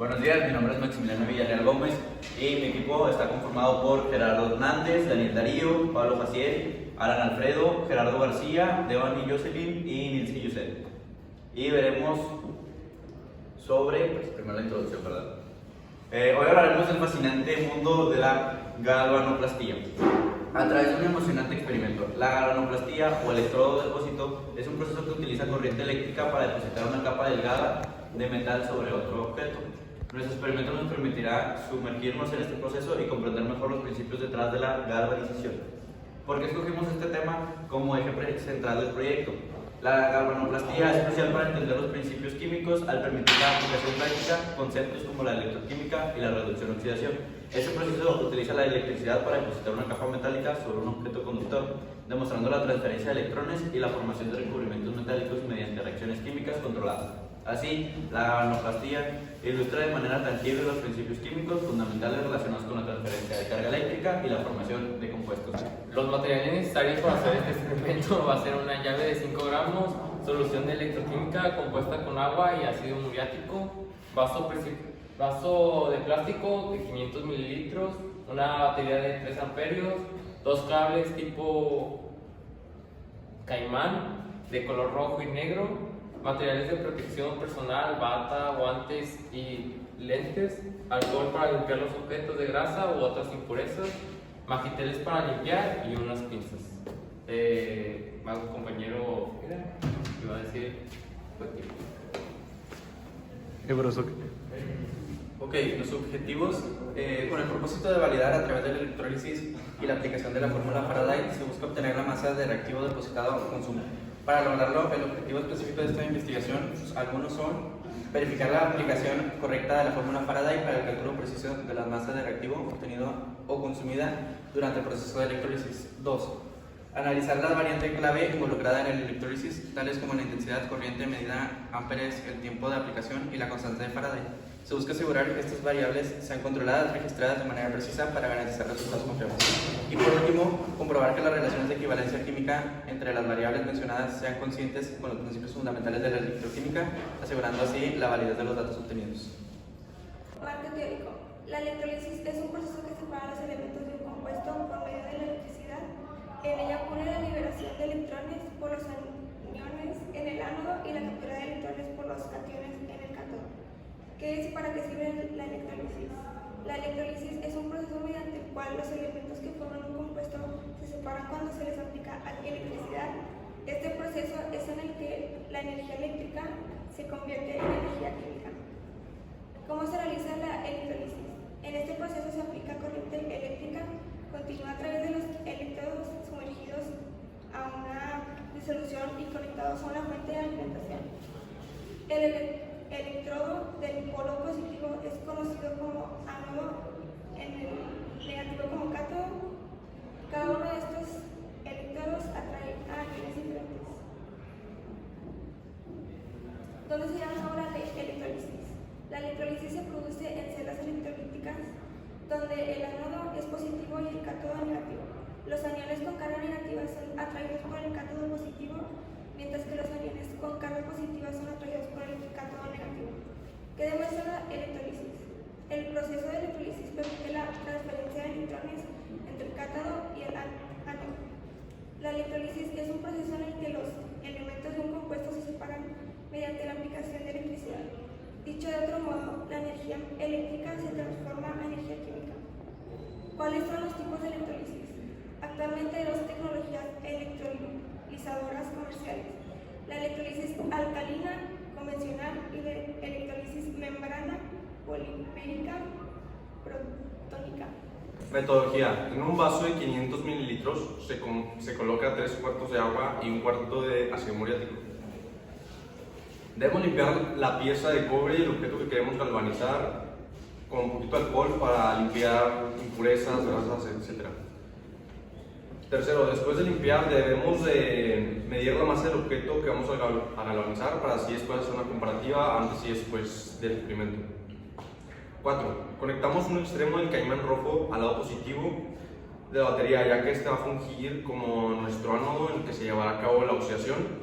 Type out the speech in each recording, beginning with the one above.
Buenos días, mi nombre es Maximiliano Villarreal Gómez y mi equipo está conformado por Gerardo Hernández, Daniel Darío, Pablo Faciel, Alan Alfredo, Gerardo García, Devani Jocelyn y Nilsi Yusel. Y veremos sobre, primero la introducción, ¿verdad? Hoy hablaremos del fascinante mundo de la galvanoplastía. A través de un emocionante experimento, la galvanoplastía o electrodo depósito es un proceso que utiliza corriente eléctrica para depositar una capa delgada de metal sobre otro objeto. Nuestro experimento nos permitirá sumergirnos en este proceso y comprender mejor los principios detrás de la galvanización. ¿Por qué escogimos este tema como eje central del proyecto? La galvanoplastía es especial para entender los principios químicos al permitir la aplicación práctica de conceptos como la electroquímica y la reducción-oxidación. Este proceso utiliza la electricidad para depositar una capa metálica sobre un objeto conductor, demostrando la transferencia de electrones y la formación de recubrimientos metálicos mediante reacciones químicas controladas. Así, la galvanoplastía ilustra de manera tangible los principios químicos fundamentales relacionados con la transferencia de carga eléctrica y la formación de compuestos. Los materiales necesarios para hacer este experimento va a ser una llave de 5 gramos, solución de electroquímica compuesta con agua y ácido muriático, vaso de plástico de 500 mililitros, una batería de 3 amperios, 2 cables tipo caimán de color rojo y negro, materiales de protección personal, bata, guantes y lentes, alcohol para limpiar los objetos de grasa u otras impurezas, magiteles para limpiar y unas pinzas. Más un compañero iba a decir. Ok, los objetivos, con el propósito de validar a través de la electrólisis y la aplicación de la fórmula Faraday, se busca obtener la masa de reactivo depositado a consumo. Para lograrlo, el objetivo específico de esta investigación, algunos son verificar la aplicación correcta de la fórmula Faraday para el cálculo preciso de la masa de reactivo obtenida o consumida durante el proceso de electrólisis. 2. Analizar la variante clave involucrada en el electrólisis, tales como la intensidad, corriente medida, amperes, el tiempo de aplicación y la constante de Faraday. Se busca asegurar que estas variables sean controladas, registradas de manera precisa para garantizar resultados confiables. Y por último, comprobar que las relaciones de equivalencia química entre las variables mencionadas sean conscientes con los principios fundamentales de la electroquímica, asegurando así la validez de los datos obtenidos. Marco teórico. La electrólisis es un proceso que separa los elementos de un compuesto por medio de la electricidad. En ella ocurre la liberación de electrones por los aniones en el ánodo y la captura de electrones por los cationes en el cátodo. ¿Qué es y para qué sirve la electrólisis? La electrólisis es un proceso mediante el cual los elementos que forman un compuesto se separan cuando se les aplica electricidad. Este proceso es en el que la energía eléctrica se convierte en energía química. ¿Cómo se realiza la electrólisis? En este proceso se aplica corriente eléctrica continua a través de los electrodos sumergidos a una disolución y conectados a una fuente de alimentación. El electrodo del polo positivo es conocido como ánodo, en el negativo como cátodo. Cada uno de estos electrodos atrae a aniones diferentes. ¿Dónde se llama ahora la electrólisis? La electrólisis se produce en celdas electrolíticas donde el ánodo es positivo y el cátodo negativo. Los aniones con carga negativa son atraídos por el cátodo positivo, mientras que los aniones con carga positiva son atraídos por el cátodo negativo. ¿Qué demuestra la electrólisis? El proceso de electrólisis permite la transferencia de electrones entre el cátodo y el ánodo. La electrólisis es un proceso en el que los elementos de un compuesto se separan mediante la aplicación de electricidad. Dicho de otro modo, la energía eléctrica se transforma a energía química. ¿Cuáles son los tipos de electrólisis? Actualmente hay dos tecnologías electrolizadoras comerciales: la electrólisis alcalina convencional y la electrólisis membrana polimérica protónica. Metodología. En un vaso de 500 mililitros se coloca 3 cuartos de agua y 1 cuarto de ácido muriático. Debemos limpiar la pieza de cobre y el objeto que queremos galvanizar con un poquito de alcohol para limpiar impurezas, grasas, etc. Tercero, después de limpiar debemos de medir la masa del objeto que vamos a galvanizar para así después hacer una comparativa antes y después del experimento. 4. Conectamos un extremo del caimán rojo al lado positivo de la batería, ya que este va a fungir como nuestro ánodo en el que se llevará a cabo la oxidación.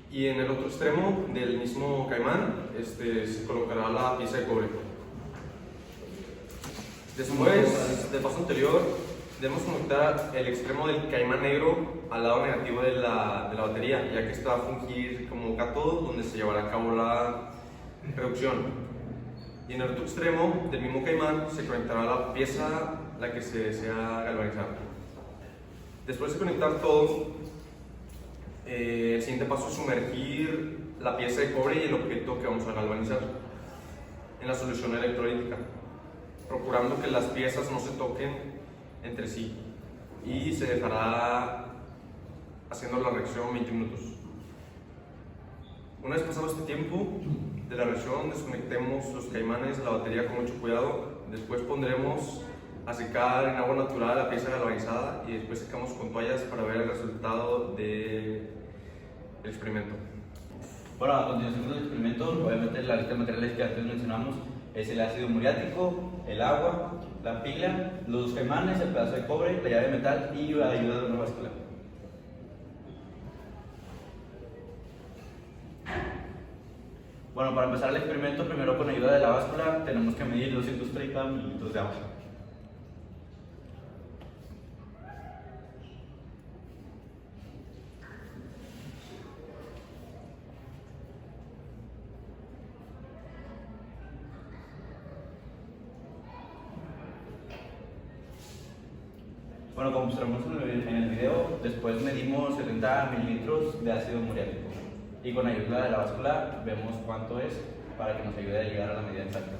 Y en el otro extremo del mismo caimán se colocará la pieza de cobre. Después del paso anterior, debemos conectar el extremo del caimán negro al lado negativo de la batería, ya que esta va a fungir como cátodo donde se llevará a cabo la reducción. Y en el otro extremo del mismo caimán se conectará la pieza la que se desea galvanizar. Después de conectar todo, el siguiente paso es sumergir la pieza de cobre y el objeto que vamos a galvanizar en la solución electrolítica, procurando que las piezas no se toquen entre sí, y se dejará haciendo la reacción 20 minutos. Una vez pasado este tiempo de la reacción, desconectemos los caimanes de la batería con mucho cuidado. Después pondremos a secar en agua natural la pieza galvanizada y después secamos con toallas para ver el resultado del experimento. Bueno, a continuación del experimento, obviamente la lista de materiales que antes mencionamos es el ácido muriático, el agua, la pila, los caimanes, el pedazo de cobre, la llave de metal y la ayuda de una báscula. Bueno, para empezar el experimento, primero con ayuda de la báscula tenemos que medir 230 mililitros de agua. Bueno, como mostramos en el video, después medimos 70 mililitros de ácido muriático y con ayuda de la báscula vemos cuánto es para que nos ayude a llegar a la medida exacta.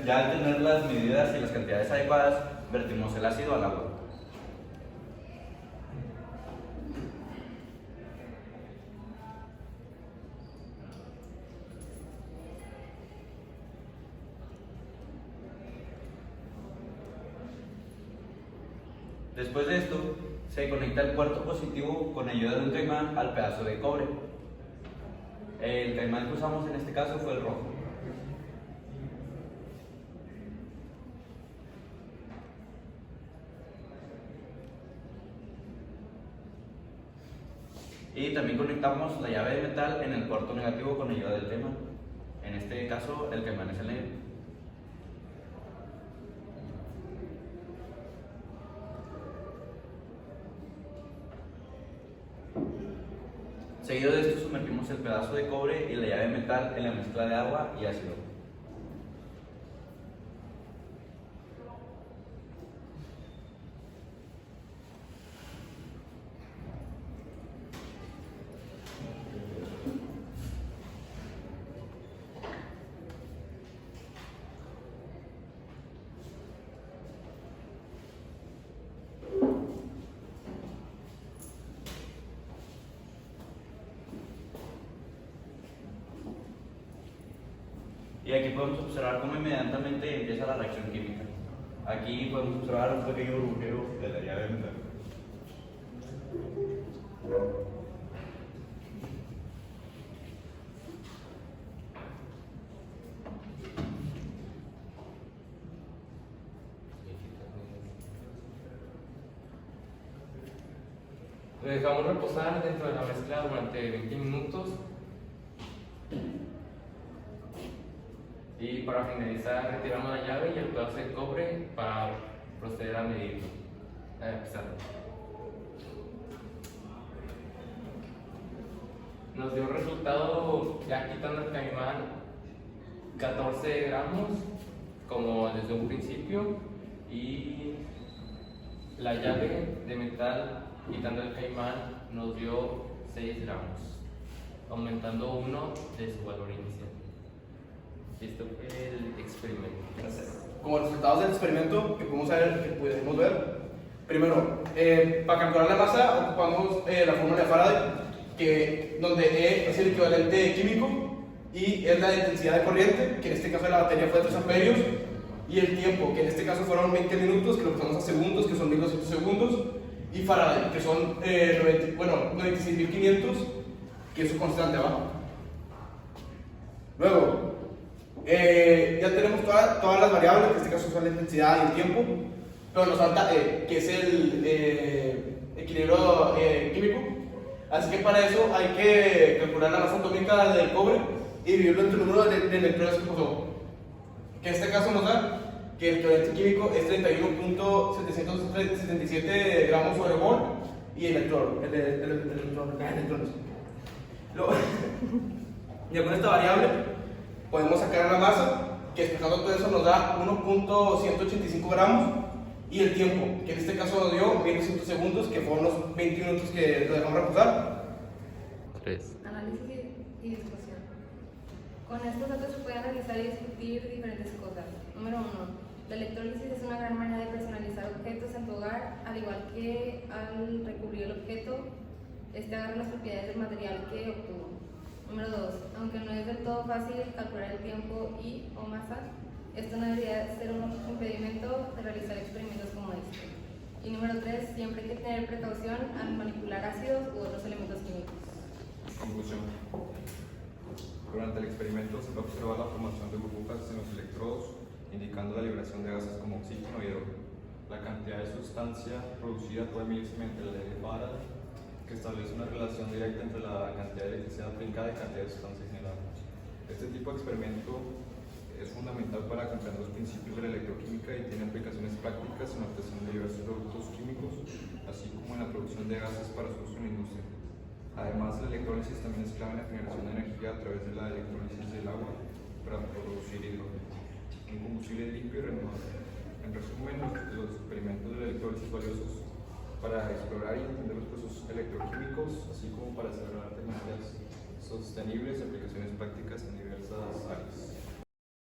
Ya al tener las medidas y las cantidades adecuadas, vertimos el ácido al agua. Después de esto, se conecta el puerto positivo con ayuda de un caimán al pedazo de cobre. El caimán que usamos en este caso fue el rojo. Y también conectamos la llave de metal en el puerto negativo con ayuda del caimán. En este caso, el caimán es el negro. Seguido de esto, sumergimos el pedazo de cobre y la llave de metal en la mezcla de agua y ácido. Y aquí podemos observar cómo inmediatamente empieza la reacción química. Aquí podemos observar un pequeño burbujeo de la llave de metal. Lo dejamos reposar dentro de la mezcla durante 20 minutos. Y para finalizar, retiramos la llave y el pedazo de cobre para proceder a medirlo, a pesarlo. Nos dio un resultado, ya quitando el caimán, 14 gramos, como desde un principio, y la llave de metal, quitando el caimán, nos dio 6 gramos, aumentando 1 de su valor inicial. Esto fue el experimento. Como resultados del experimento que pudimos ver, primero, para calcular la masa ocupamos la fórmula de Faraday, donde E es el equivalente químico y es la intensidad de corriente, que en este caso de la batería fue de 3 amperios, y el tiempo, que en este caso fueron 20 minutos, que lo pasamos a segundos, que son 1200 segundos, y Faraday, que son 96.500, que es su constante abajo. Luego, Ya tenemos todas las variables, que en este caso son la intensidad y el tiempo, pero nos falta que es el equilibrio químico. Así que para eso hay que calcular la masa atómica del cobre y dividirlo entre el número de electrones que posee. Que en este caso nos da que el equivalente químico es 31.777 gramos sobre mol y electrones. Ya con esta variable podemos sacar la masa, que despejando todo eso nos da 1.185 gramos, y el tiempo, que en este caso nos dio 1200 segundos, que fueron los 20 minutos que lo dejamos reposar. 3. Análisis y discusión. Con estos datos se pueden realizar y discutir diferentes cosas. Número 1. La electrólisis es una gran manera de personalizar objetos en tu hogar, al igual que al recubrir el objeto, agarra las propiedades del material que obtuvo. Número 2. Aunque no es del todo fácil calcular el tiempo y o masa, esto no debería ser un impedimento de realizar experimentos como este. Y número 3. Siempre hay que tener precaución al manipular ácidos u otros elementos químicos. Conclusión. Durante el experimento se va a observar la formación de burbujas en los electrodos, indicando la liberación de gases como oxígeno y hidrógeno. La cantidad de sustancia producida puede medirse mediante la ley de Faraday, que establece una relación directa entre la cantidad de electricidad aplicada y cantidad de sustancia generada. Este tipo de experimento es fundamental para comprender los principios de la electroquímica y tiene aplicaciones prácticas en la obtención de diversos productos químicos, así como en la producción de gases para su uso en la industria. Además, la electrólisis también es clave en la generación de energía a través de la electrólisis del agua para producir hidrógeno, un combustible limpio y renovable. En resumen, los experimentos de la electrólisis valiosos para explorar y entender los procesos electroquímicos, así como para desarrollar tecnologías sostenibles y aplicaciones prácticas en diversas áreas.